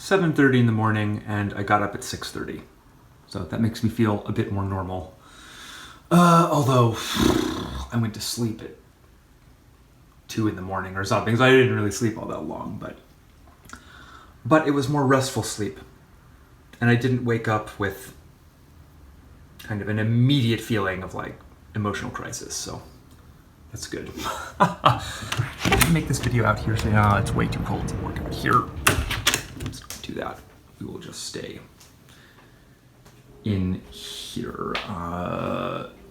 7:30 in the morning, and I got up at 6:30. So that makes me feel a bit more normal. Although I went to sleep at 2 in the morning or something, so I didn't really sleep all that long, but it was more restful sleep. And I didn't wake up with kind of an immediate feeling of like emotional crisis, so that's good. I can make this video out here, say, it's way too cold to work out here. Let's not do that. We will just stay in here.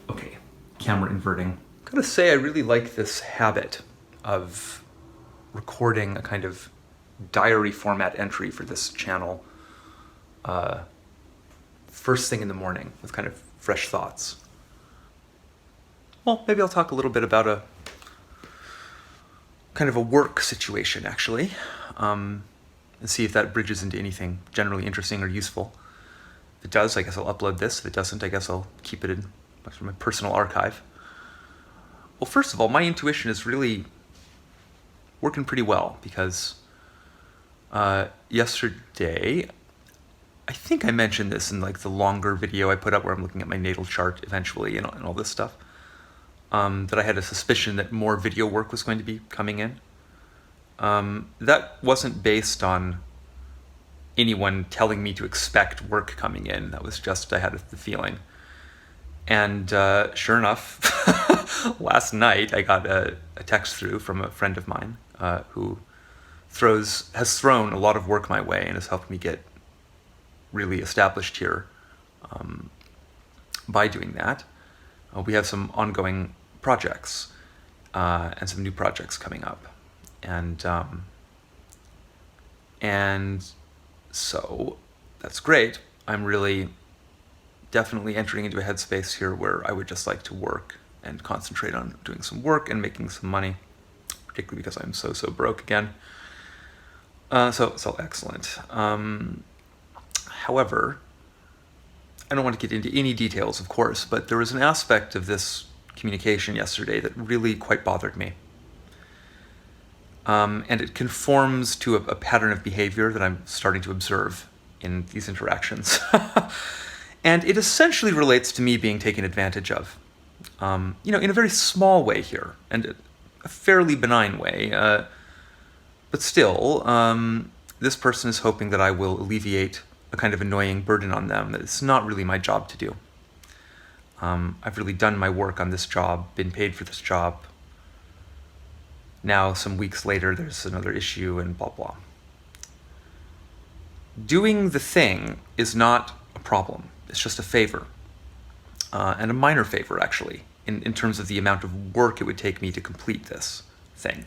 Okay, camera inverting. I gotta say, I really like this habit of recording a kind of diary format entry for this channel first thing in the morning with kind of fresh thoughts. Well, maybe I'll talk a little bit about a kind of a work situation, actually, and see if that bridges into anything generally interesting or useful. If it does, I guess I'll upload this. If it doesn't, I guess I'll keep it in my personal archive. Well, first of all, my intuition is really working pretty well because yesterday, I think I mentioned this in like the longer video I put up where I'm looking at my natal chart eventually and all this stuff, that I had a suspicion that more video work was going to be coming in. That wasn't based on anyone telling me to expect work coming in. That was just, I had the feeling. And sure enough, last night I got a text through from a friend of mine who has thrown a lot of work my way and has helped me get really established here by doing that. We have some ongoing projects and some new projects coming up. And so that's great. I'm really definitely entering into a headspace here where I would just like to work and concentrate on doing some work and making some money, particularly because I'm so broke again. So it's all excellent. However, I don't want to get into any details, of course, but there was an aspect of this communication yesterday that really quite bothered me. And it conforms to a pattern of behavior that I'm starting to observe in these interactions. And it essentially relates to me being taken advantage of, in a very small way here, and a fairly benign way. But still, this person is hoping that I will alleviate a kind of annoying burden on them that it's not really my job to do. I've really done my work on this job, been paid for this job. Now, some weeks later, there's another issue and blah, blah. Doing the thing is not a problem. It's just a favor, and a minor favor, actually, in terms of the amount of work it would take me to complete this thing.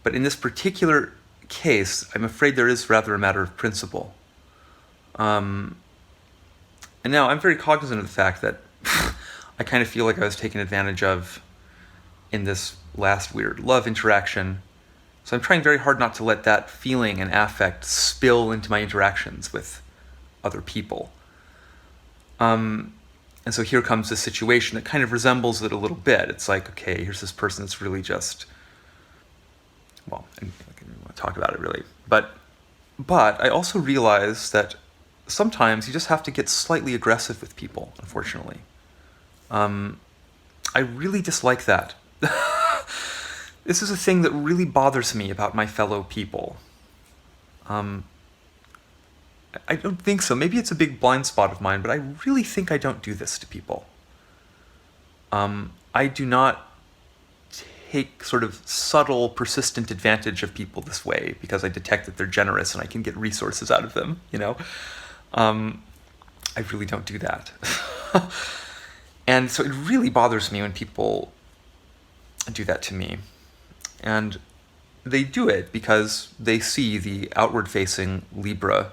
But in this particular case, I'm afraid there is rather a matter of principle. And now I'm very cognizant of the fact that I kind of feel like I was taken advantage of in this last weird love interaction. So I'm trying very hard not to let that feeling and affect spill into my interactions with other people. And so here comes this situation that kind of resembles it a little bit. It's like, okay, here's this person that's really just, well, I don't want to talk about it really. But I also realize that sometimes you just have to get slightly aggressive with people, unfortunately. I really dislike that. This is a thing that really bothers me about my fellow people. I don't think so. Maybe it's a big blind spot of mine, but I really think I don't do this to people. I do not take sort of subtle, persistent advantage of people this way because I detect that they're generous and I can get resources out of them, I really don't do that. And so it really bothers me when people do that to me. And they do it because they see the outward-facing Libra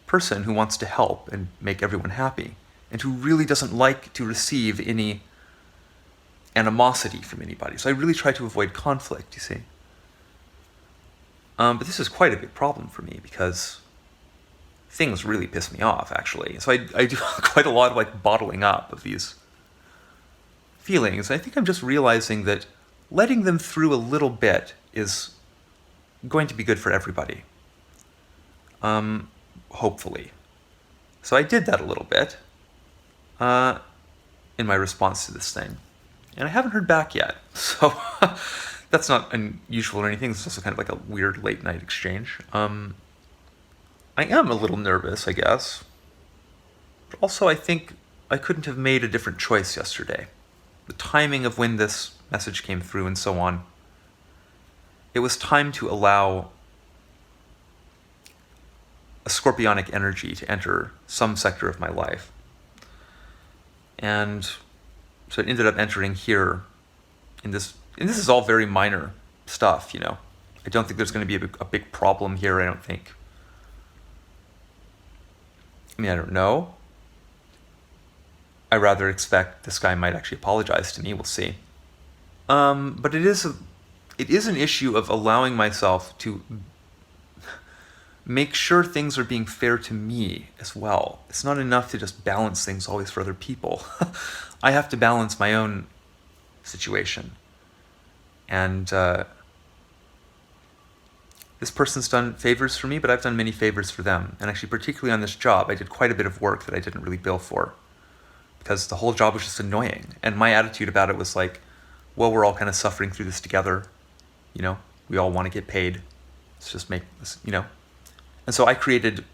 person who wants to help and make everyone happy, and who really doesn't like to receive any animosity from anybody. So I really try to avoid conflict, you see. But this is quite a big problem for me because things really piss me off, actually. So I do quite a lot of bottling up of these feelings. I think I'm just realizing that letting them through a little bit is going to be good for everybody. hopefully. So I did that a little bit in my response to this thing. And I haven't heard back yet. So that's not unusual or anything. It's also kind of like a weird late night exchange. I am a little nervous, I guess. But also, I think I couldn't have made a different choice yesterday. The timing of when this message came through and so on. It was time to allow a scorpionic energy to enter some sector of my life. And so it ended up entering here in this, and this is all very minor stuff, you know. I don't think there's going to be a big problem here, I don't think. I mean, I don't know. I rather expect this guy might actually apologize to me, we'll see. But it is an issue of allowing myself to make sure things are being fair to me as well. It's not enough to just balance things always for other people. I have to balance my own situation. And this person's done favors for me, but I've done many favors for them. And actually, particularly on this job, I did quite a bit of work that I didn't really bill for, because the whole job was just annoying. And my attitude about it was like, well, we're all kind of suffering through this together. You know, we all want to get paid. Let's just make this, you know. And so I created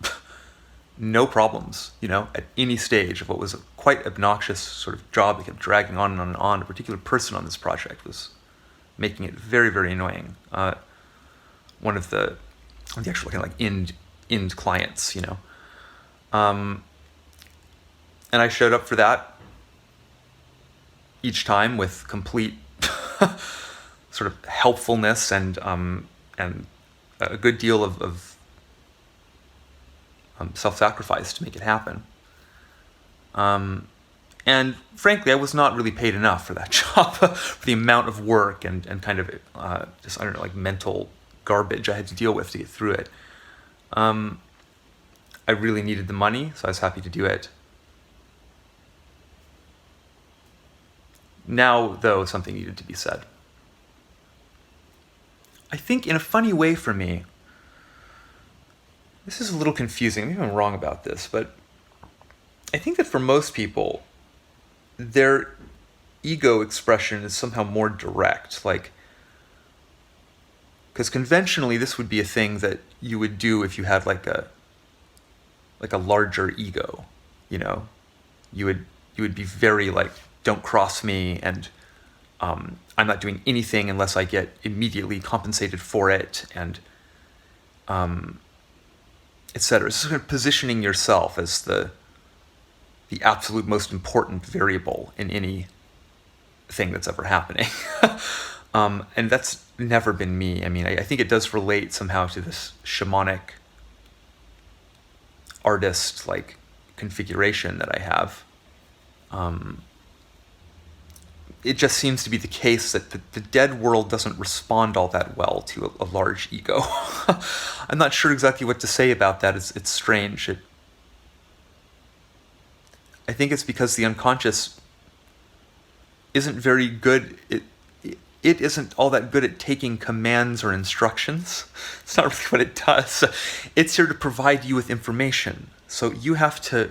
no problems, you know, at any stage of what was a quite obnoxious sort of job that kept dragging on and on and on. A particular person on this project was making it very, very annoying. One of the actual kind of like end clients, you know. And I showed up for that each time with complete sort of helpfulness and a good deal of self-sacrifice to make it happen. And frankly, I was not really paid enough for that job, for the amount of work and kind of just, I don't know, like mental garbage I had to deal with to get through it. I really needed the money, so I was happy to do it. Now, though, something needed to be said. I think in a funny way for me, this is a little confusing, maybe I'm wrong about this, but I think that for most people, their ego expression is somehow more direct, like, because conventionally this would be a thing that you would do if you had like a larger ego, you know. You would be very like, don't cross me, and I'm not doing anything unless I get immediately compensated for it, and etc. So sort of positioning yourself as the absolute most important variable in any thing that's ever happening. And that's never been me. I mean, I think it does relate somehow to this shamanic artist like configuration that I have. It just seems to be the case that the dead world doesn't respond all that well to a large ego. I'm not sure exactly what to say about that. It's strange. I think it's because the unconscious isn't very good. It isn't all that good at taking commands or instructions. It's not really what it does. It's here to provide you with information. So you have to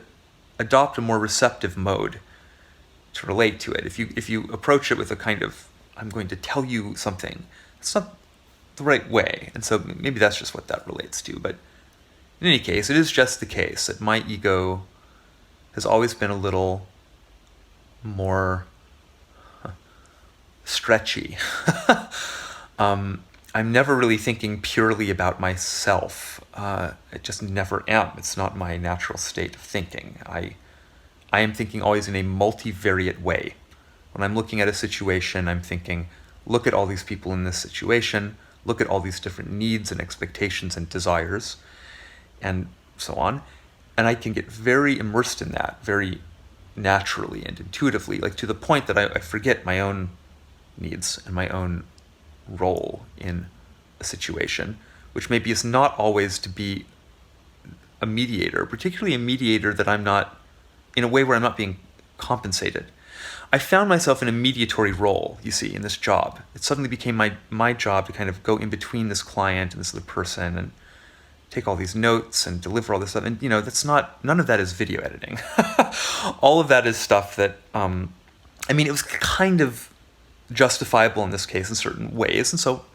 adopt a more receptive mode to relate to it. If you approach it with a kind of, I'm going to tell you something, it's not the right way. And so maybe that's just what that relates to. But in any case, it is just the case that my ego has always been a little more stretchy. I'm never really thinking purely about myself. I just never am. It's not my natural state of thinking. I am thinking always in a multivariate way. When I'm looking at a situation, I'm thinking, look at all these people in this situation, look at all these different needs and expectations and desires, and so on. And I can get very immersed in that, very naturally and intuitively, like to the point that I forget my own needs and my own role in a situation, which maybe is not always to be a mediator, particularly a mediator that I'm not, in a way where I'm not being compensated. I found myself in a mediatory role, you see, in this job. It suddenly became my job to kind of go in between this client and this other person take all these notes and deliver all this stuff. And, none of that is video editing. All of that is stuff that, it was kind of justifiable in this case in certain ways, and so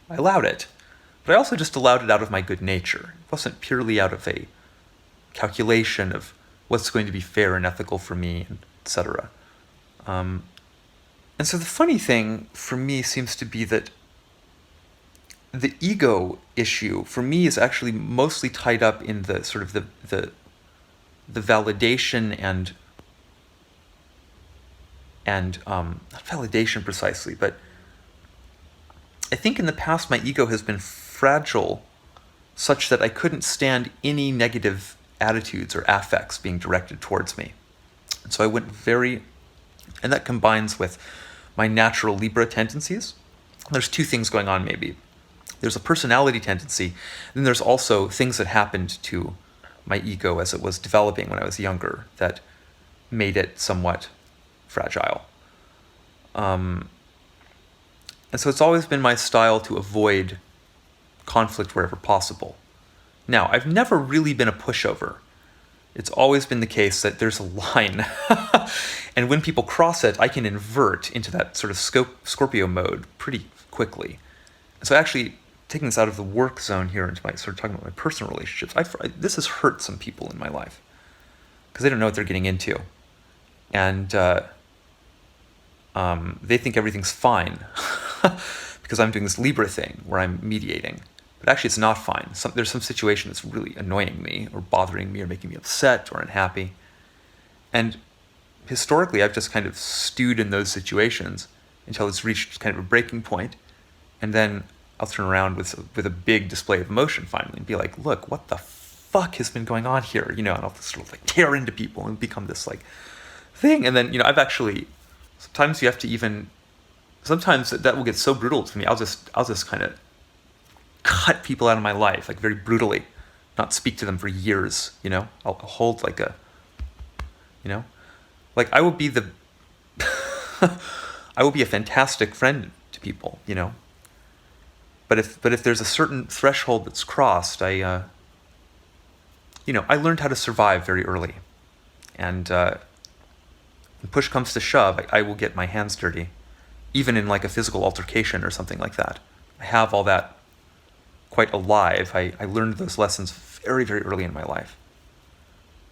I allowed it. But I also just allowed it out of my good nature. It wasn't purely out of a calculation of what's going to be fair and ethical for me, etc. And so the funny thing for me seems to be that the ego issue for me is actually mostly tied up in the sort of the validation and not validation precisely, but I think in the past my ego has been fragile such that I couldn't stand any negative attitudes or affects being directed towards me. And so I went and that combines with my natural Libra tendencies. There's two things going on maybe. There's a personality tendency, and then there's also things that happened to my ego as it was developing when I was younger that made it somewhat fragile. And so it's always been my style to avoid conflict wherever possible. Now, I've never really been a pushover. It's always been the case that there's a line, and when people cross it, I can invert into that sort of Scorpio mode pretty quickly. So actually, taking this out of the work zone here into my sort of talking about my personal relationships, this has hurt some people in my life because they don't know what they're getting into, and they think everything's fine because I'm doing this Libra thing where I'm mediating. But actually it's not fine. There's some situation that's really annoying me or bothering me or making me upset or unhappy. And historically I've just kind of stewed in those situations until it's reached kind of a breaking point. And then I'll turn around with a big display of emotion finally and be like, look, what the fuck has been going on here? And I'll sort of like tear into people and become this like thing. And then, I've actually, sometimes that will get so brutal to me. I'll just kind of cut people out of my life, like very brutally, not speak to them for years, I'll hold like like I will be I will be a fantastic friend to people, But if there's a certain threshold that's crossed, I learned how to survive very early. And when push comes to shove, I will get my hands dirty, even in like a physical altercation or something like that. I have all that quite alive. I learned those lessons very, very early in my life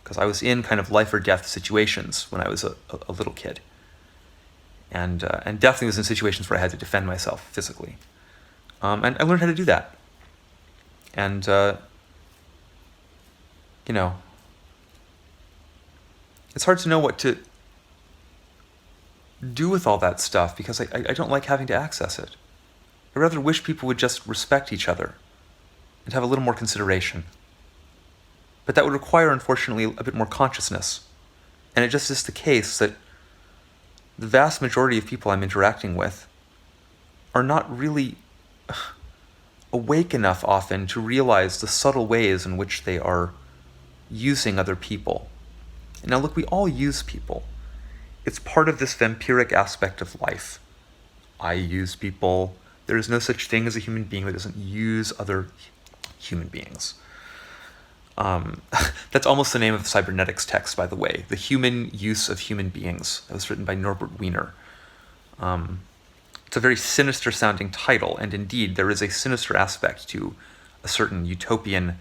because I was in kind of life or death situations when I was a little kid. And definitely was in situations where I had to defend myself physically. And I learned how to do that. And, it's hard to know what to do with all that stuff because I don't like having to access it. I rather wish people would just respect each other and have a little more consideration. But that would require, unfortunately, a bit more consciousness. And it just is the case that the vast majority of people I'm interacting with are not really awake enough often to realize the subtle ways in which they are using other people. And now look, we all use people. It's part of this vampiric aspect of life. I use people. There is no such thing as a human being that doesn't use other human beings. That's almost the name of the cybernetics text, by the way. The Human Use of Human Beings. That was written by Norbert Wiener. It's a very sinister sounding title, and indeed there is a sinister aspect to a certain utopian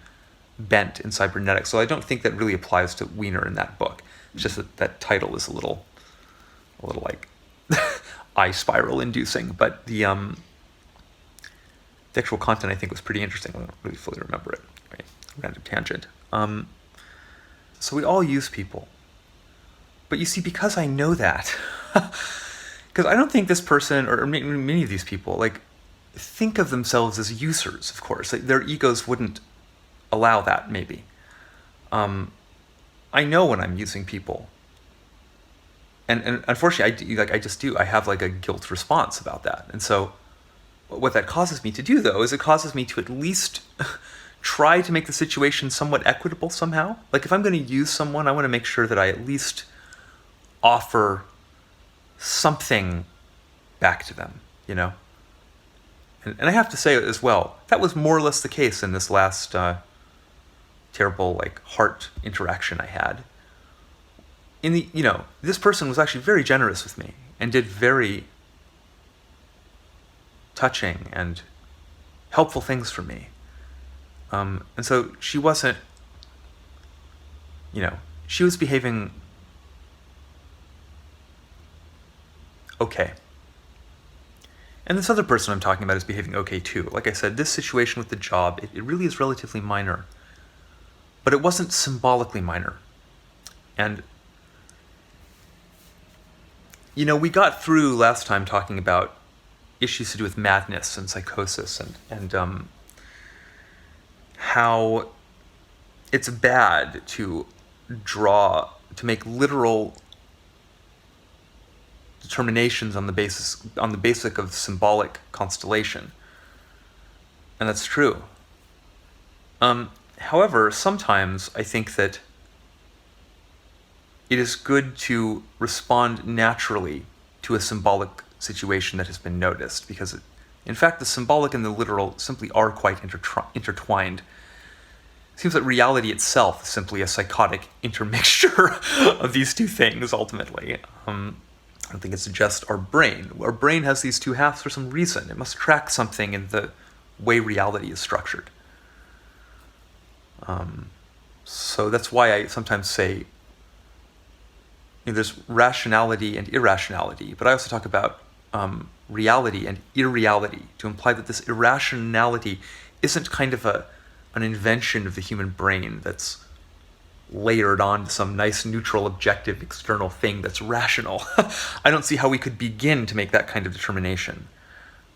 bent in cybernetics. So I don't think that really applies to Wiener in that book. It's just that title is a little like eye spiral inducing, but the actual content I think was pretty interesting. I don't really fully remember it. Right? Random tangent. So we all use people. But you see, because I know that, because I don't think this person, or many of these people, like, think of themselves as users, of course. Like, their egos wouldn't allow that, maybe. I know when I'm using people. And unfortunately, I just do. I have, like, a guilt response about that. And so what that causes me to do, though, is it causes me to at least try to make the situation somewhat equitable somehow. Like, if I'm going to use someone, I want to make sure that I at least offer something back to them, And I have to say as well, that was more or less the case in this last terrible like heart interaction I had, this person was actually very generous with me and did very touching and helpful things for me. And so she wasn't, she was behaving okay. And this other person I'm talking about is behaving okay too. Like I said, this situation with the job, it really is relatively minor. But it wasn't symbolically minor. And, we got through last time talking about issues to do with madness and psychosis and how it's bad to make literal determinations on the basic of symbolic constellation. And that's true. However, sometimes I think that it is good to respond naturally to a symbolic situation that has been noticed, because in fact the symbolic and the literal simply are quite intertwined. It seems that reality itself is simply a psychotic intermixture of these two things, ultimately. I don't think it's just our brain. Our brain has these two halves for some reason. It must track something in the way reality is structured. So that's why I sometimes say there's rationality and irrationality, but I also talk about reality and irreality to imply that this irrationality isn't kind of an invention of the human brain that's layered on to some nice neutral objective external thing that's rational. I don't see how we could begin to make that kind of determination.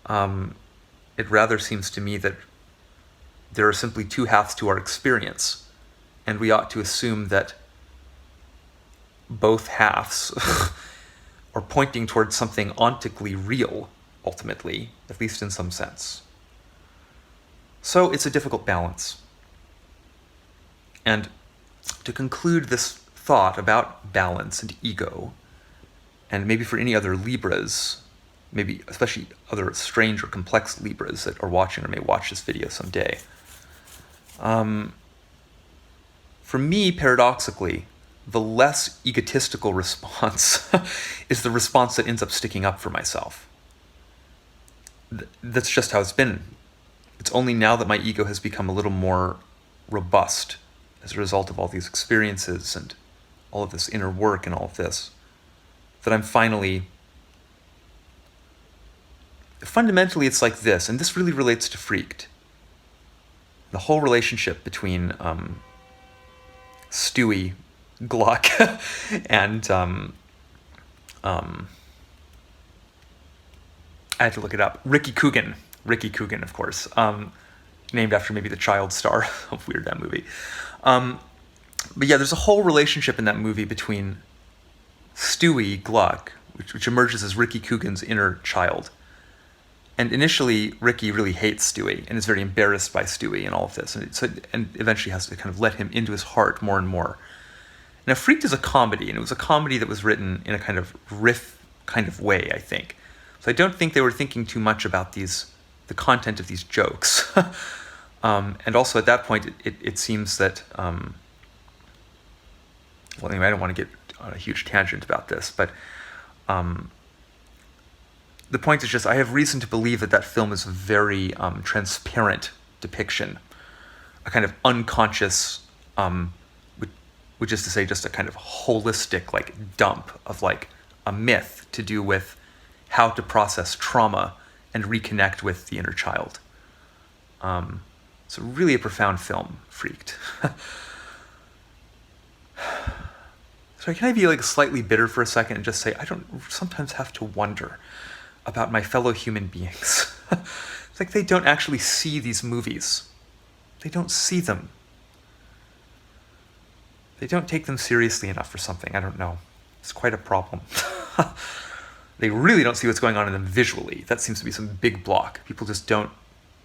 It rather seems to me that there are simply two halves to our experience, and we ought to assume that both halves are pointing towards something ontically real, ultimately, at least in some sense. So it's a difficult balance. And to conclude this thought about balance and ego, and maybe for any other Libras, maybe especially other strange or complex Libras that are watching or may watch this video someday, for me, paradoxically, the less egotistical response is the response that ends up sticking up for myself. That's just how it's been. It's only now that my ego has become a little more robust as a result of all these experiences and all of this inner work and all of this, that I'm finally... Fundamentally, it's like this, and this really relates to Freaked. The whole relationship between Stewie, Gluck, and I had to look it up. Ricky Coogan, of course, named after maybe the child star of Weird That movie. But yeah, there's a whole relationship in that movie between Stewie, Gluck, which emerges as Ricky Coogan's inner child. And initially, Ricky really hates Stewie and is very embarrassed by Stewie and all of this, and eventually has to kind of let him into his heart more and more. Now, Freaked is a comedy, and it was a comedy that was written in a kind of riff kind of way, I think. So I don't think they were thinking too much about the content of these jokes. And also at that point, it seems that, well, anyway, I don't want to get on a huge tangent about this, but the point is just I have reason to believe that film is a very transparent depiction, a kind of unconscious, which is to say just a kind of holistic like dump of like a myth to do with how to process trauma and reconnect with the inner child. It's really a profound film, Freaked. So can I be like slightly bitter for a second and just say I don't sometimes have to wonder about my fellow human beings. It's like they don't actually see these movies. They don't see them. They don't take them seriously enough for something. I don't know. It's quite a problem. They really don't see what's going on in them visually. That seems to be some big block. People just don't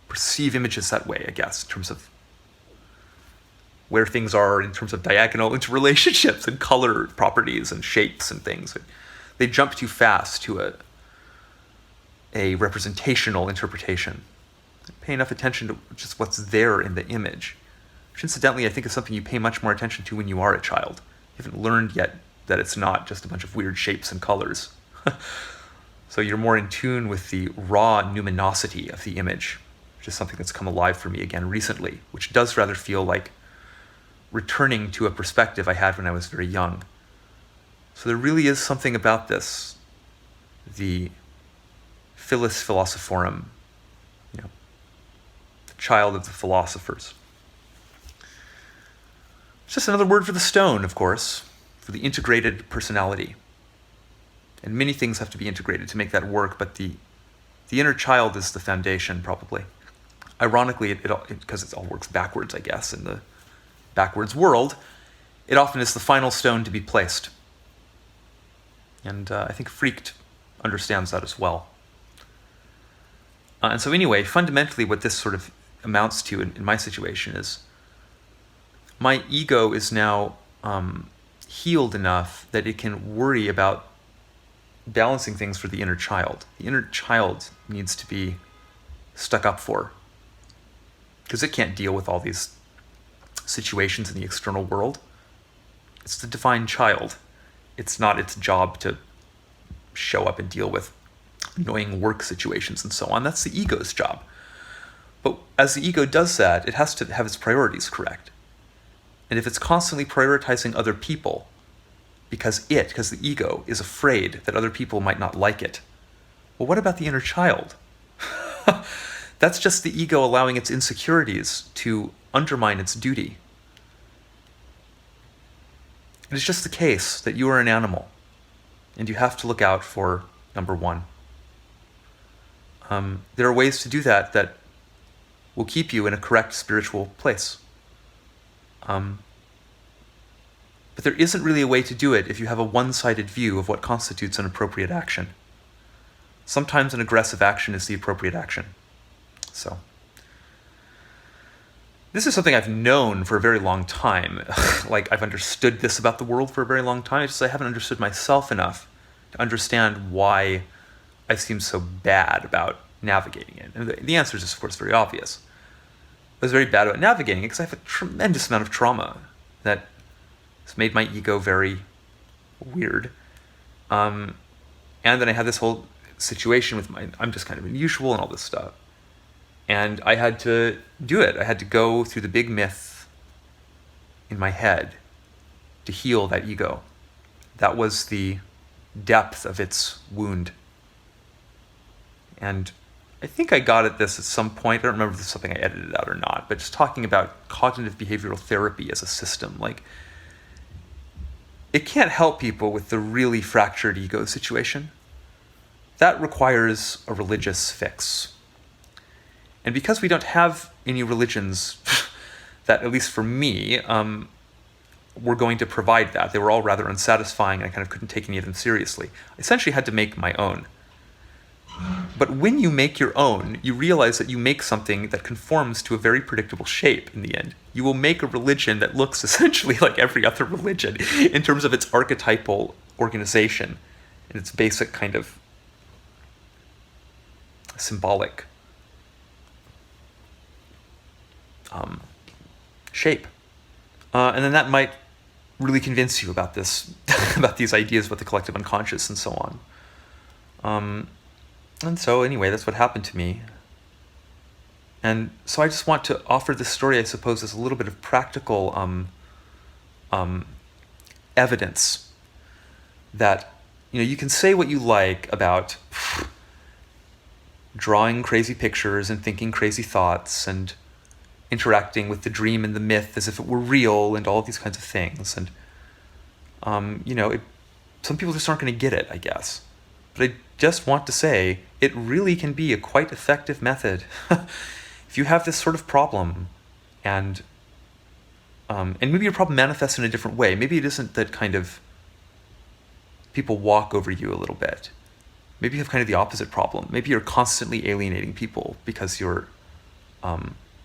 perceive images that way, I guess, in terms of where things are, in terms of diagonal interrelationships and color properties and shapes and things. They jump too fast to a representational interpretation. They pay enough attention to just what's there in the image. which incidentally I think is something you pay much more attention to when you are a child. You haven't learned yet that it's not just a bunch of weird shapes and colors. So you're more in tune with the raw numinosity of the image, which is something that's come alive for me again recently, which does rather feel like returning to a perspective I had when I was very young. So there really is something about this, the Philis Philosophorum, the child of the philosophers. It's just another word for the stone, of course, for the integrated personality. And many things have to be integrated to make that work, but the inner child is the foundation, probably. Ironically, because it all works backwards, I guess, in the backwards world, it often is the final stone to be placed. And I think Freaked understands that as well. And so anyway, fundamentally what this sort of amounts to in my situation is my ego is now healed enough that it can worry about balancing things for the inner child. The inner child needs to be stuck up for, because it can't deal with all these situations in the external world. It's the divine child. It's not its job to show up and deal with annoying work situations and so on. That's the ego's job. But as the ego does that, it has to have its priorities correct. And if it's constantly prioritizing other people because the ego is afraid that other people might not like it, well, what about the inner child? That's just the ego allowing its insecurities to undermine its duty. It is just the case that you are an animal, and you have to look out for number one. There are ways to do that that will keep you in a correct spiritual place. But there isn't really a way to do it if you have a one-sided view of what constitutes an appropriate action. Sometimes an aggressive action is the appropriate action. So, this is something I've known for a very long time. Like, I've understood this about the world for a very long time. It's just I haven't understood myself enough to understand why I seem so bad about navigating it. And the answer is, of course, very obvious. I was very bad about navigating it because I have a tremendous amount of trauma that has made my ego very weird. And then I had this whole situation with I'm just kind of unusual and all this stuff. And I had to do it. I had to go through the big myth in my head to heal that ego. That was the depth of its wound. And I think I got at this at some point. I don't remember if this is something I edited out or not, but just talking about cognitive behavioral therapy as a system. Like, it can't help people with the really fractured ego situation. That requires a religious fix. And because we don't have any religions that, at least for me, were going to provide that, they were all rather unsatisfying and I kind of couldn't take any of them seriously. I essentially had to make my own. But when you make your own, you realize that you make something that conforms to a very predictable shape in the end. You will make a religion that looks essentially like every other religion in terms of its archetypal organization and its basic kind of symbolic shape. And then that might really convince you about this, about these ideas about the collective unconscious and so on. And so anyway, that's what happened to me. And so I just want to offer this story, I suppose, as a little bit of practical evidence that, you can say what you like about drawing crazy pictures and thinking crazy thoughts and interacting with the dream and the myth as if it were real and all these kinds of things. And, some people just aren't going to get it, I guess. But I just want to say, it really can be a quite effective method. If you have this sort of problem, and maybe your problem manifests in a different way. Maybe it isn't that kind of people walk over you a little bit. Maybe you have kind of the opposite problem. Maybe you're constantly alienating people because you're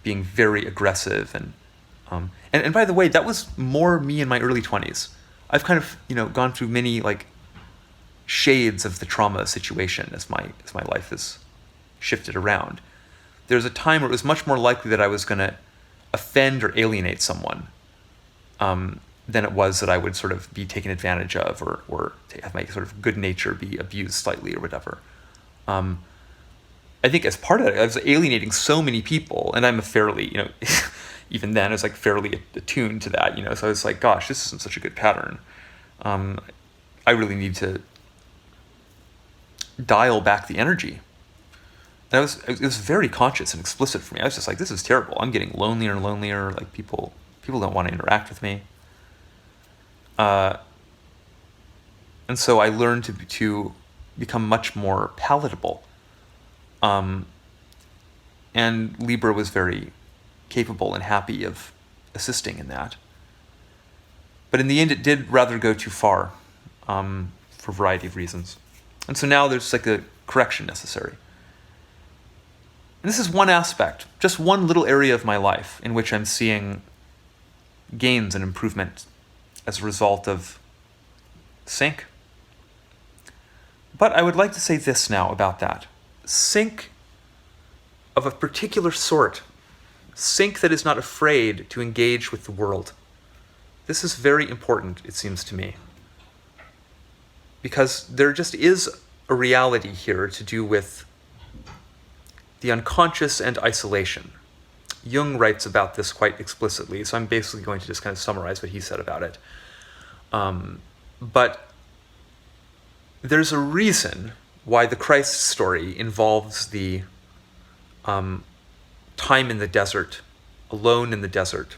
being very aggressive. And by the way, that was more me in my early 20s. I've kind of gone through many shades of the trauma situation as my life has shifted around. There's a time where it was much more likely that I was going to offend or alienate someone than it was that I would sort of be taken advantage of or have my sort of good nature be abused slightly or whatever. I think as part of it, I was alienating so many people, and I'm a fairly, even then I was like fairly attuned to that, so I was like, gosh, this isn't such a good pattern. I really need to dial back the energy. And it was very conscious and explicit for me. I was just like, this is terrible. I'm getting lonelier and lonelier. Like people don't want to interact with me. And so I learned to become much more palatable. And Libra was very capable and happy of assisting in that. But in the end, it did rather go too far, for a variety of reasons. And so now there's like a correction necessary. And this is one aspect, just one little area of my life in which I'm seeing gains and improvement as a result of sync. But I would like to say this now about that. Sync of a particular sort. Sync that is not afraid to engage with the world. This is very important, it seems to me. Because there just is a reality here to do with the unconscious and isolation. Jung writes about this quite explicitly, so I'm basically going to just kind of summarize what he said about it. But there's a reason why the Christ story involves the time in the desert, alone in the desert.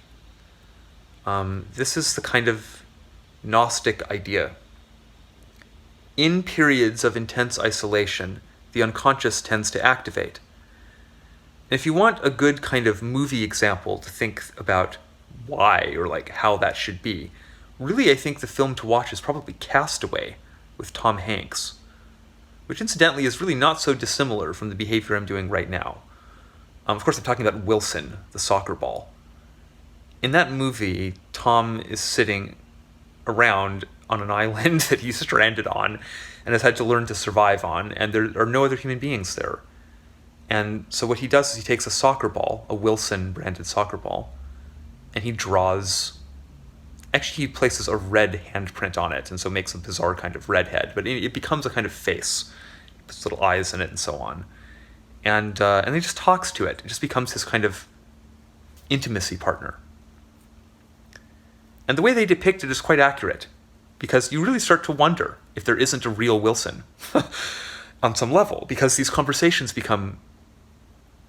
This is the kind of Gnostic idea. In periods of intense isolation, the unconscious tends to activate. If you want a good kind of movie example to think about why or like how that should be, really I think the film to watch is probably Castaway with Tom Hanks, which incidentally is really not so dissimilar from the behavior I'm doing right now. Of course, I'm talking about Wilson, the soccer ball. In that movie, Tom is sitting around on an island that he's stranded on and has had to learn to survive on, and there are no other human beings there. And so what he does is he takes a soccer ball, a Wilson branded soccer ball, and he draws, actually he places a red handprint on it, and so makes a bizarre kind of redhead, but it becomes a kind of face, puts little eyes in it and so on. And he just talks to it. It just becomes his kind of intimacy partner. And the way they depict it is quite accurate, because you really start to wonder if there isn't a real Wilson on some level, because these conversations become,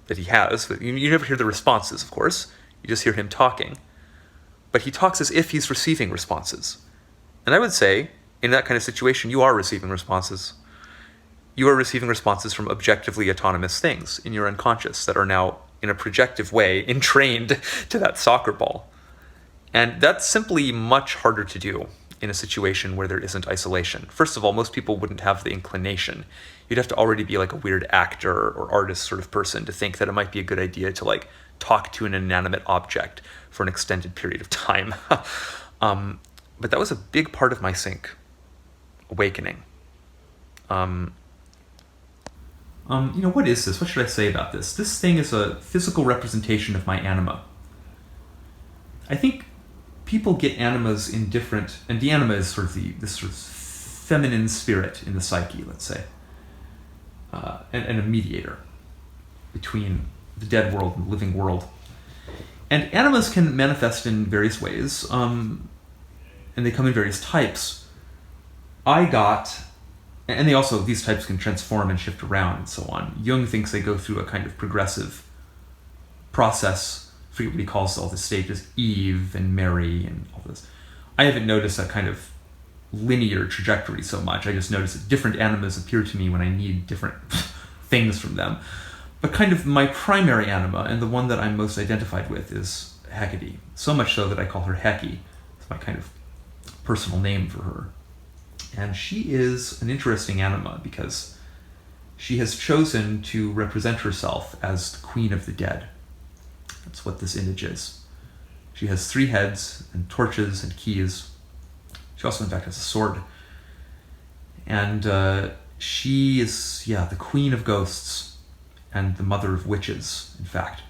that he has, you never hear the responses, of course, you just hear him talking, but he talks as if he's receiving responses. And I would say, in that kind of situation, you are receiving responses. You are receiving responses from objectively autonomous things in your unconscious that are now, in a projective way, entrained to that soccer ball. And that's simply much harder to do in a situation where there isn't isolation. First of all, most people wouldn't have the inclination. You'd have to already be like a weird actor or artist sort of person to think that it might be a good idea to like talk to an inanimate object for an extended period of time. But that was a big part of my sync awakening. What is this? What should I say about this? This thing is a physical representation of my anima. I think people get animas in different, and the anima is sort of this sort of feminine spirit in the psyche, let's say, and a mediator between the dead world and the living world. And animas can manifest in various ways, and they come in various types. And they also, these types can transform and shift around and so on. Jung thinks they go through a kind of progressive process. I forget what he calls all the stages, Eve and Mary and all this. I haven't noticed that kind of linear trajectory so much. I just notice that different animas appear to me when I need different things from them. But kind of my primary anima, and the one that I'm most identified with, is Hecate. So much so that I call her Heki. It's my kind of personal name for her. And she is an interesting anima because she has chosen to represent herself as the queen of the dead. That's what this image is. She has 3 heads and torches and keys. She also, in fact, has a sword. And she is, the queen of ghosts and the mother of witches, in fact.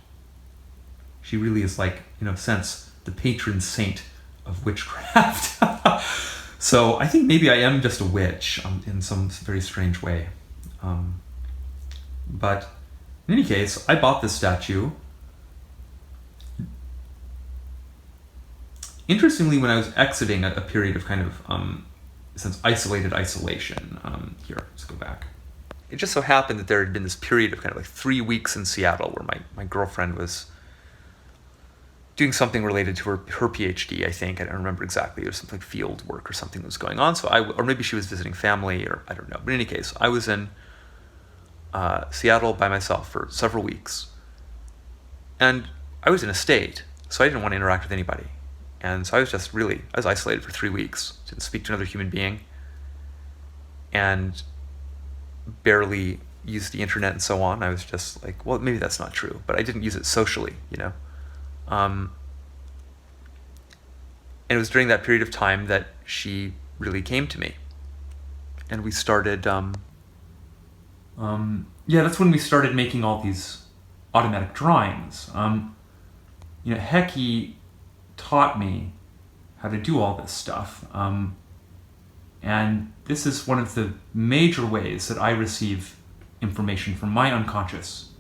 She really is like, in a sense, the patron saint of witchcraft. So I think maybe I am just a witch in some very strange way. But in any case, I bought this statue. Interestingly, when I was exiting a period of kind of, isolated isolation, here, let's go back. It just so happened that there had been this period of kind of like 3 weeks in Seattle where my girlfriend was doing something related to her PhD, I think. I don't remember exactly. It was something like field work or something that was going on. Or maybe she was visiting family, or I don't know. But in any case, I was in Seattle by myself for several weeks. And I was in a state, so I didn't want to interact with anybody. And so I was isolated for 3 weeks. Didn't speak to another human being. And barely used the internet and so on. I was just like, well, maybe that's not true, but I didn't use it socially, And it was during that period of time that she really came to me. And we started, that's when we started making all these automatic drawings. Heki taught me how to do all this stuff. And this is one of the major ways that I receive information from my unconscious.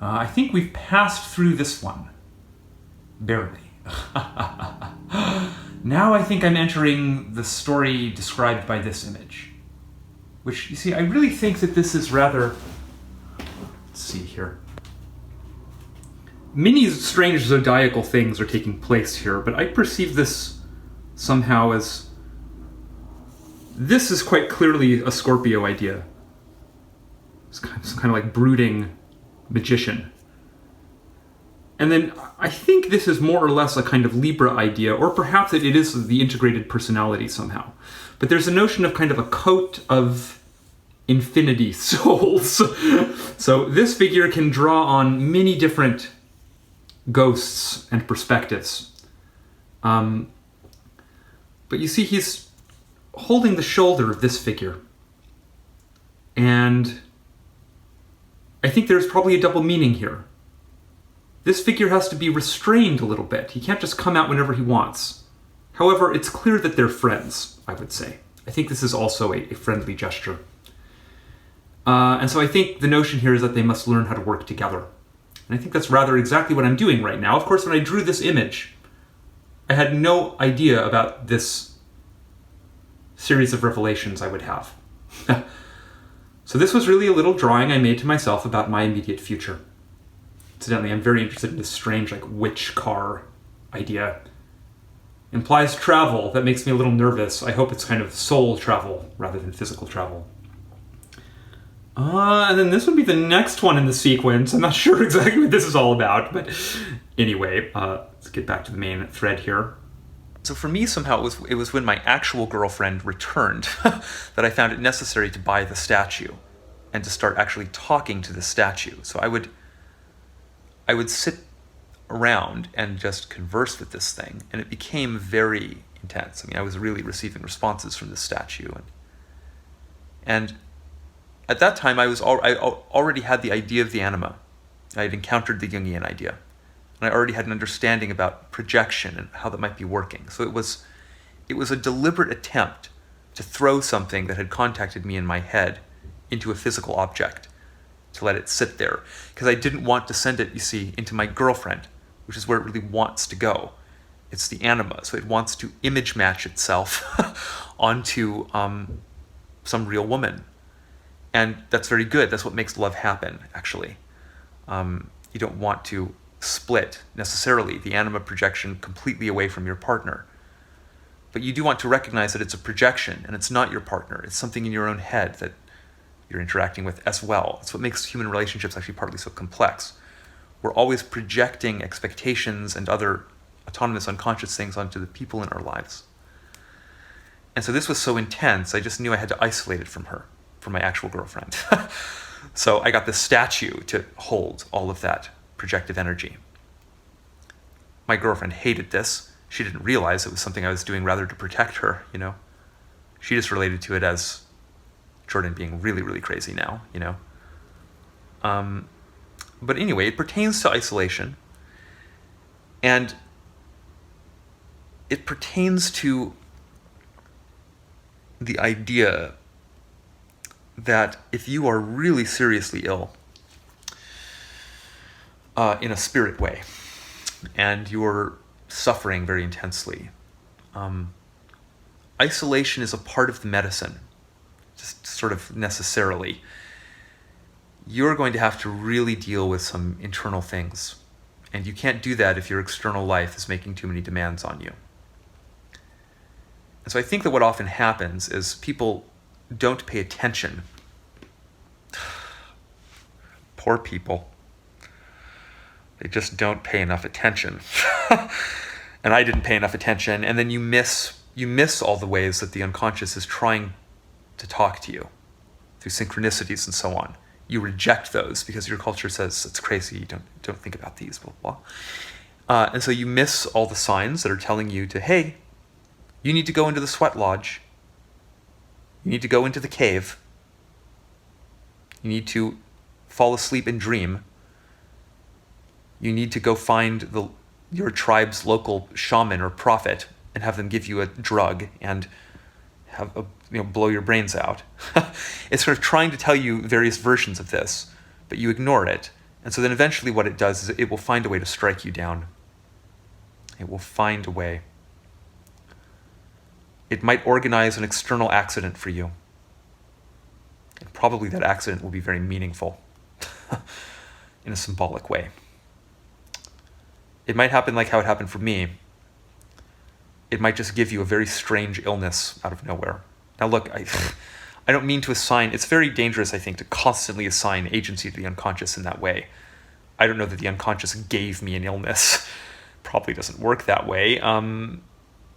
I think we've passed through this one. Barely. Now I think I'm entering the story described by this image. Which, you see, I really think that this is rather... Let's see here. Many strange zodiacal things are taking place here, but I perceive this somehow as... This is quite clearly a Scorpio idea. It's kind of like brooding magician. And then I think this is more or less a kind of Libra idea, or perhaps it is the integrated personality somehow. But there's a notion of kind of a coat of infinity souls. So this figure can draw on many different ghosts and perspectives. But you see, he's holding the shoulder of this figure. And I think there's probably a double meaning here. This figure has to be restrained a little bit. He can't just come out whenever he wants. However, it's clear that they're friends, I would say. I think this is also a friendly gesture. And so I think the notion here is that they must learn how to work together. And I think that's rather exactly what I'm doing right now. Of course, when I drew this image, I had no idea about this series of revelations I would have. So this was really a little drawing I made to myself about my immediate future. Incidentally, I'm very interested in this strange, like, witch car idea. Implies travel. That makes me a little nervous. I hope it's kind of soul travel rather than physical travel. And then this would be the next one in the sequence. I'm not sure exactly what this is all about, but anyway, let's get back to the main thread here. So for me, somehow, it was when my actual girlfriend returned that I found it necessary to buy the statue and to start actually talking to the statue. So I would sit around and just converse with this thing, and it became very intense. I mean, I was really receiving responses from this statue. And at that time, I already had the idea of the Anima. I had encountered the Jungian idea. And I already had an understanding about projection and how that might be working. So it was a deliberate attempt to throw something that had contacted me in my head into a physical object, to let it sit there. Because I didn't want to send it, you see, into my girlfriend, which is where it really wants to go. It's the Anima, so it wants to image match itself onto some real woman. And that's very good. That's what makes love happen, actually. You don't want to split, necessarily, the Anima projection completely away from your partner. But you do want to recognize that it's a projection, and it's not your partner. It's something in your own head that you're interacting with as well. That's what makes human relationships actually partly so complex. We're always projecting expectations and other autonomous unconscious things onto the people in our lives. And so this was so intense, I just knew I had to isolate it from her, from my actual girlfriend. So I got this statue to hold all of that projective energy. My girlfriend hated this. She didn't realize it was something I was doing rather to protect her, She just related to it as Jordan being really, really crazy now, But anyway, it pertains to isolation, and it pertains to the idea that if you are really seriously ill, in a spirit way, and you're suffering very intensely, isolation is a part of the medicine, just sort of necessarily. You're going to have to really deal with some internal things, and you can't do that if your external life is making too many demands on you. And so I think that what often happens is people don't pay attention. Poor people. They just don't pay enough attention. And I didn't pay enough attention, and then you miss all the ways that the unconscious is trying to talk to you through synchronicities and so on. You reject those because your culture says it's crazy, don't think about these, blah, blah, blah. And so you miss all the signs that are telling you to, hey, you need to go into the sweat lodge. You need to go into the cave. You need to fall asleep and dream. You need to go find your tribe's local shaman or prophet and have them give you a drug and blow your brains out. It's sort of trying to tell you various versions of this, but you ignore it. And so then eventually what it does is it will find a way to strike you down. It will find a way. It might organize an external accident for you. And probably that accident will be very meaningful in a symbolic way. It might happen like how it happened for me. It might just give you a very strange illness out of nowhere. Now look, I don't mean to assign, it's very dangerous, I think, to constantly assign agency to the unconscious in that way. I don't know that the unconscious gave me an illness. Probably doesn't work that way.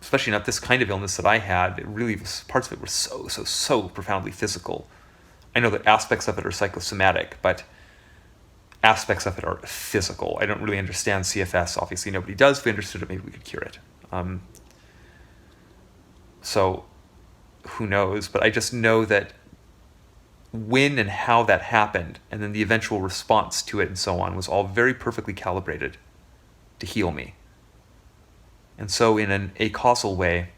Especially not this kind of illness that I had. It really was, parts of it were so profoundly physical. I know that aspects of it are psychosomatic, but aspects of it are physical. I don't really understand CFS. Obviously, nobody does. If we understood it, maybe we could cure it. So, who knows? But I just know that when and how that happened, and then the eventual response to it and so on, was all very perfectly calibrated to heal me. And so in an acausal way,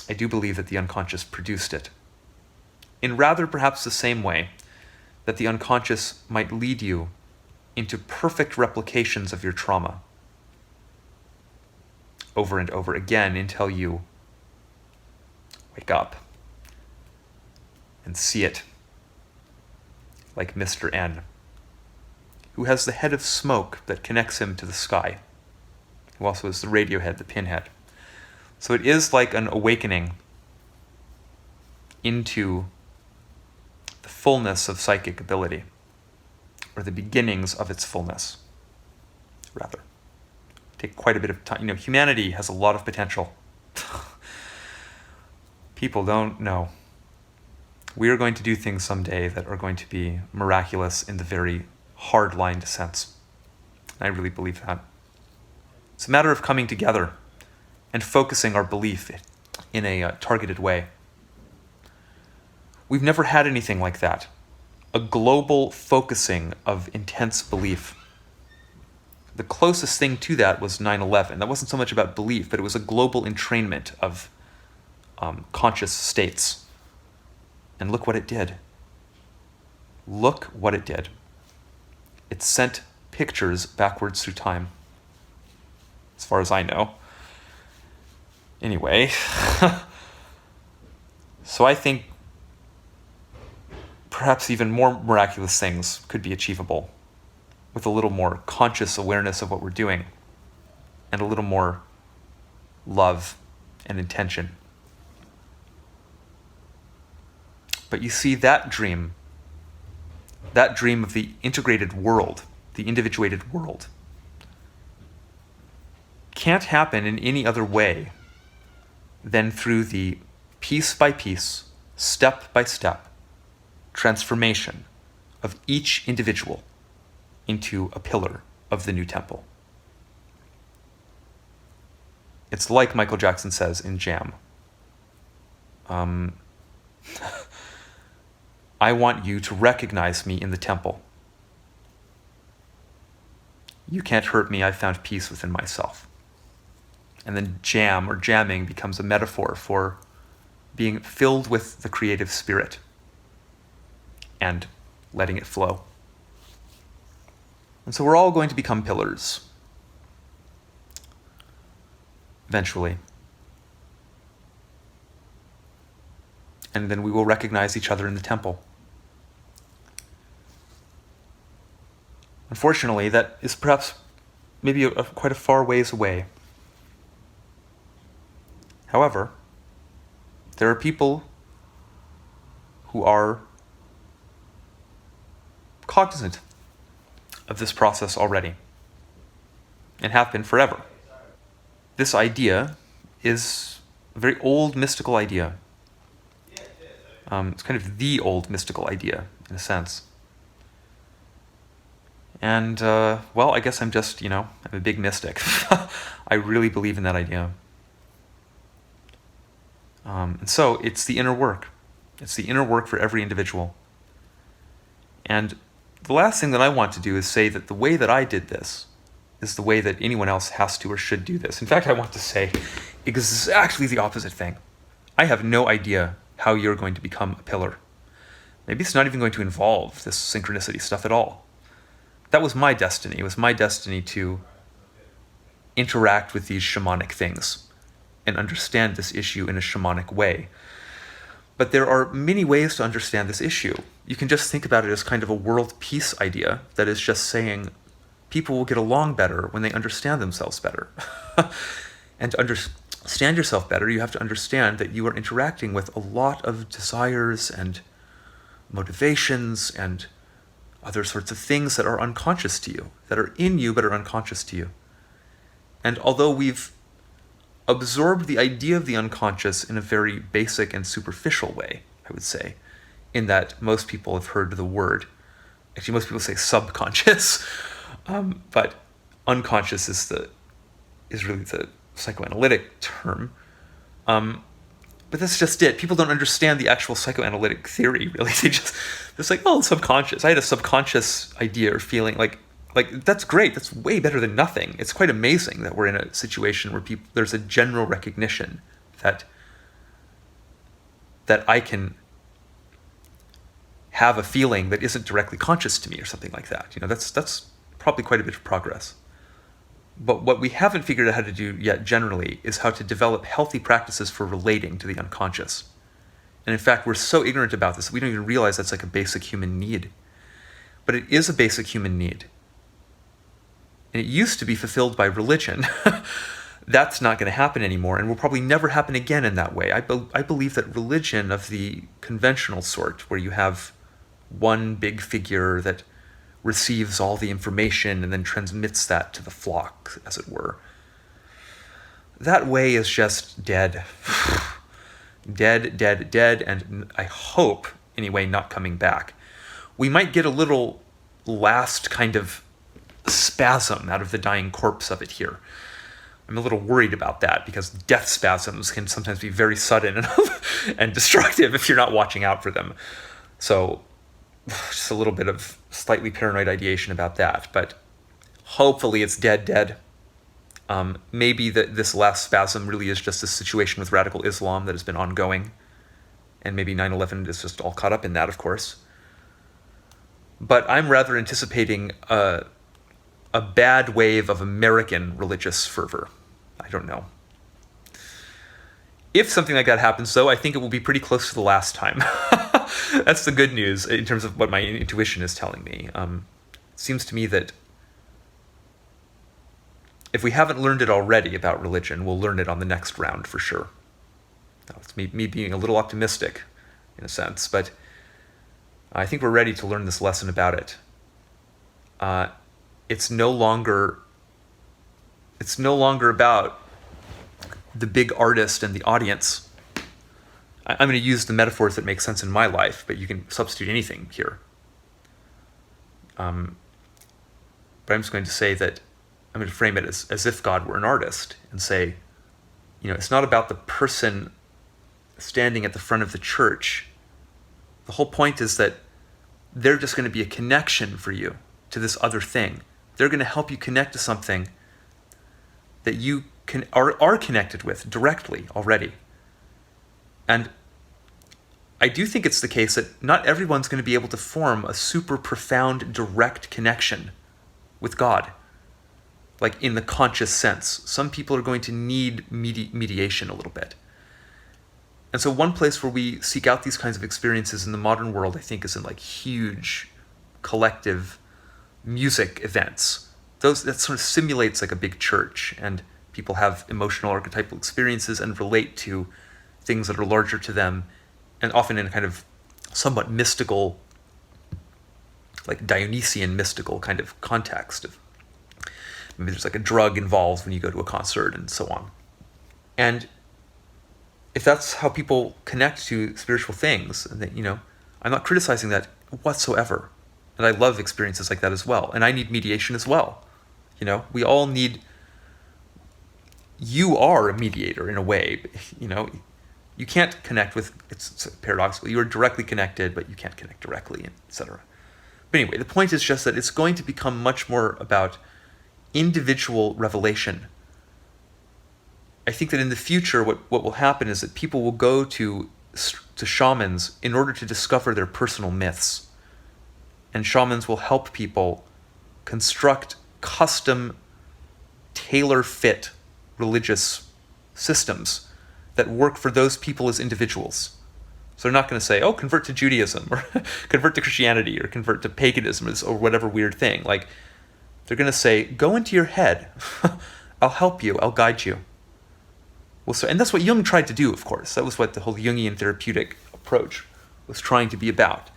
I do believe that the unconscious produced it. In rather perhaps the same way that the unconscious might lead you into perfect replications of your trauma over and over again until you wake up and see it, like Mr. N, who has the head of smoke that connects him to the sky, who also is the radio head, the pinhead. So it is like an awakening into the fullness of psychic ability, or the beginnings of its fullness, rather. Take quite a bit of time. Humanity has a lot of potential. People don't know. We are going to do things someday that are going to be miraculous in the very hard-lined sense. I really believe that. It's a matter of coming together and focusing our belief in a targeted way. We've never had anything like that. A global focusing of intense belief. The closest thing to that was 9/11. That wasn't so much about belief, but it was a global entrainment of conscious states. And look what it did. Look what it did. It sent pictures backwards through time, as far as I know. Anyway, so I think perhaps even more miraculous things could be achievable with a little more conscious awareness of what we're doing and a little more love and intention. But you see, that dream of the integrated world, the individuated world, can't happen in any other way than through the piece by piece, step by step transformation of each individual into a pillar of the new temple. It's like Michael Jackson says in Jam. I want you to recognize me in the temple. You can't hurt me, I've found peace within myself. And then jam or jamming becomes a metaphor for being filled with the creative spirit and letting it flow. And so we're all going to become pillars eventually. And then we will recognize each other in the temple. Unfortunately, that is perhaps maybe quite a far ways away. However, there are people who are cognizant of this process already and have been forever. This idea is a very old mystical idea. It's kind of the old mystical idea, in a sense. And, well, I guess I'm a big mystic. I really believe in that idea. And so it's the inner work. It's the inner work for every individual. And the last thing that I want to do is say that the way that I did this is the way that anyone else has to or should do this. In fact, I want to say exactly the opposite thing. I have no idea how you're going to become a pillar. Maybe it's not even going to involve this synchronicity stuff at all. That was my destiny. It was my destiny to interact with these shamanic things and understand this issue in a shamanic way. But there are many ways to understand this issue. You can just think about it as kind of a world peace idea that is just saying people will get along better when they understand themselves better. And to understand yourself better, you have to understand that you are interacting with a lot of desires and motivations and other sorts of things that are unconscious to you, that are in you but are unconscious to you. And although we've absorbed the idea of the unconscious in a very basic and superficial way, I would say, in that most people have heard the word. Actually, most people say subconscious, but unconscious is really the psychoanalytic term. But that's just it. People don't understand the actual psychoanalytic theory, really. It's like, oh, subconscious. I had a subconscious idea or feeling like that's great. That's way better than nothing. It's quite amazing that we're in a situation where there's a general recognition that I can have a feeling that isn't directly conscious to me or something like that. That's probably quite a bit of progress. But what we haven't figured out how to do yet generally is how to develop healthy practices for relating to the unconscious. And in fact, we're so ignorant about this, we don't even realize that's like a basic human need. But it is a basic human need. And it used to be fulfilled by religion. That's not going to happen anymore, and will probably never happen again in that way. I believe that religion of the conventional sort, where you have one big figure that receives all the information and then transmits that to the flock, as it were, that way is just dead. dead, and I hope, anyway, not coming back. We might get a little last kind of spasm out of the dying corpse of it here. I'm a little worried about that because death spasms can sometimes be very sudden and destructive if you're not watching out for them. So just a little bit of slightly paranoid ideation about that, but hopefully it's dead. Maybe this last spasm really is just a situation with radical Islam that has been ongoing, and maybe 9/11 is just all caught up in that, of course. But I'm rather anticipating a bad wave of American religious fervor. I don't know. If something like that happens, though, I think it will be pretty close to the last time. That's the good news in terms of what my intuition is telling me. It seems to me that if we haven't learned it already about religion, we'll learn it on the next round for sure. Now, it's me being a little optimistic, in a sense, but I think we're ready to learn this lesson about it. It's no longer about the big artist and the audience. I'm going to use the metaphors that make sense in my life, but you can substitute anything here. But I'm just going to say that I'm going to frame it as if God were an artist and say, it's not about the person standing at the front of the church. The whole point is that they're just going to be a connection for you to this other thing. They're going to help you connect to something that you are connected with directly already. And I do think it's the case that not everyone's going to be able to form a super profound, direct connection with God, like in the conscious sense. Some people are going to need mediation a little bit. And so one place where we seek out these kinds of experiences in the modern world, I think, is in like huge collective music events. That sort of simulates like a big church, and people have emotional archetypal experiences and relate to things that are larger to them, and often in a kind of somewhat mystical, like Dionysian mystical kind of context. Maybe there's like a drug involved when you go to a concert and so on. And if that's how people connect to spiritual things, and that, I'm not criticizing that whatsoever. And I love experiences like that as well. And I need mediation as well. We all need... You are a mediator in a way. You can't connect with... It's paradoxical. You are directly connected, but you can't connect directly, etc. But anyway, the point is just that it's going to become much more about individual revelation. I think that in the future, what will happen is that people will go to shamans in order to discover their personal myths. And shamans will help people construct custom, tailor-fit religious systems that work for those people as individuals. So they're not going to say, oh, convert to Judaism, or convert to Christianity, or convert to paganism, or whatever weird thing. Like, they're going to say, go into your head. I'll help you. I'll guide you. Well, and that's what Jung tried to do, of course. That was what the whole Jungian therapeutic approach was trying to be about.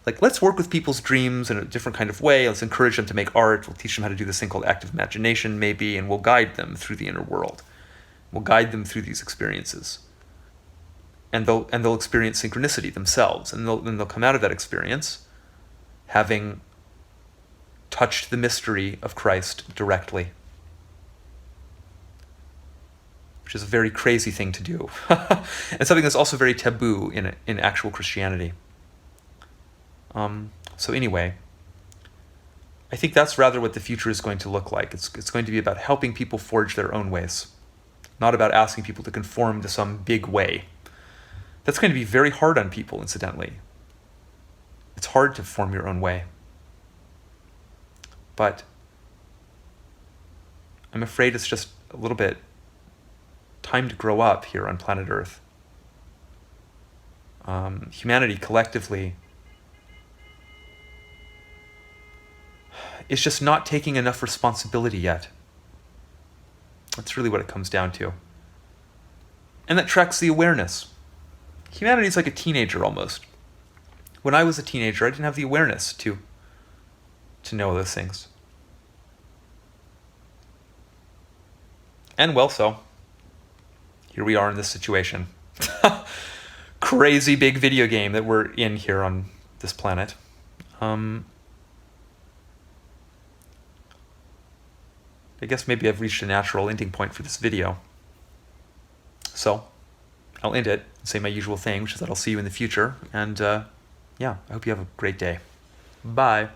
Like, let's work with people's dreams in a different kind of way. Let's encourage them to make art. We'll teach them how to do this thing called active imagination, maybe, and we'll guide them through the inner world. We'll guide them through these experiences. And they'll experience synchronicity themselves. And they'll come out of that experience having touched the mystery of Christ directly. Which is a very crazy thing to do. And something that's also very taboo in actual Christianity. So anyway, I think that's rather what the future is going to look like. It's going to be about helping people forge their own ways, not about asking people to conform to some big way. That's going to be very hard on people, incidentally. It's hard to form your own way. But I'm afraid it's just a little bit time to grow up here on planet Earth. Humanity collectively is just not taking enough responsibility yet. That's really what it comes down to. And that tracks the awareness. Humanity is like a teenager almost. When I was a teenager, I didn't have the awareness to know those things. And well, so here we are in this situation. Crazy big video game that we're in here on this planet. I guess maybe I've reached a natural ending point for this video. So I'll end it and say my usual thing, which is that I'll see you in the future. And yeah, I hope you have a great day. Bye.